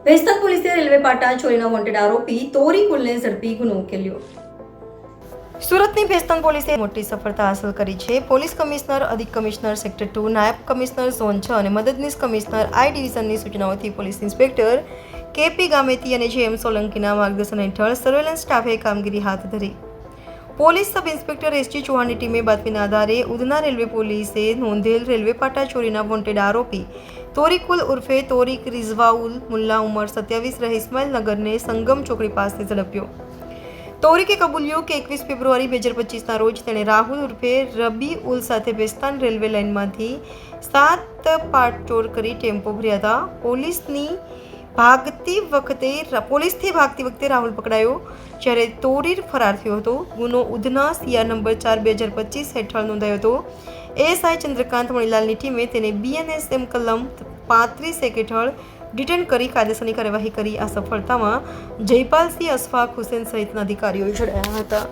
ભેસ્તાન પોલીસે રેલવે પાટા ચોરીના વોન્ટેડ આરોપી તોરી કુલને ઝડપી ગુનો ઉકેલ્યો. સુરતની ભેસ્તાન પોલીસે મોટી સફળતા હાંસલ કરી છે. પોલીસ કમિશનર, અધિક કમિશનર સેક્ટર 2, નાયબ કમિશનર ઝોન 6 અને મદદનીશ કમિશનર આઈ ડિવિઝનની સૂચનાઓથી પોલીસ ઇન્સ્પેક્ટર કેપી ગામેતી અને જેએમ સોલંકીના માર્ગદર્શન હેઠળ સર્વેલન્સ સ્ટાફે કામગીરી હાથ ધરી. પોલીસ સબ ઇન્સ્પેક્ટર એસજી ચૌહાણની ટીમે બાતમીના આધારે ઉધના રેલવે પોલીસે નોંધેલ રેલવે પાટા ચોરીના વોન્ટેડ આરોપી તોરીકુલ ઉર્ફે તોરીક રિઝવાઉલ મુલ્લા ઉંમર 27 રહે ઇસ્માઇલનગરને સંગમ ચોકડી પાસે ઝડપ્યો. તોરીકે કબૂલ્યું કે 21 ફેબ્રુઆરી 2025ના રોજ તેણે રાહુલ ઉર્ફે રબી ઉલ સાથે ભેસ્તાન રેલવે લાઇનમાંથી 7 પાટ ચોર કરી ટેમ્પો ભર્યા હતા. પોલીસથી ભાગતી વખતે રાહુલ પકડાયો, જ્યારે તોરીર ફરાર થયો હતો. ગુનો ઉધના CR નંબર 4/2025 હેઠળ નોંધાયો હતો. એએસઆઈ ચંદ્રકાંત મણીલાલની ટીમે તેને BNSM કલમ 35 હેઠળ ડિટેન કરી કાયદેસરની કાર્યવાહી કરી. આ સફળતામાં જયપાલસિંહ, અશફાક હુસેન સહિતના અધિકારીઓ જોડાયા હતા.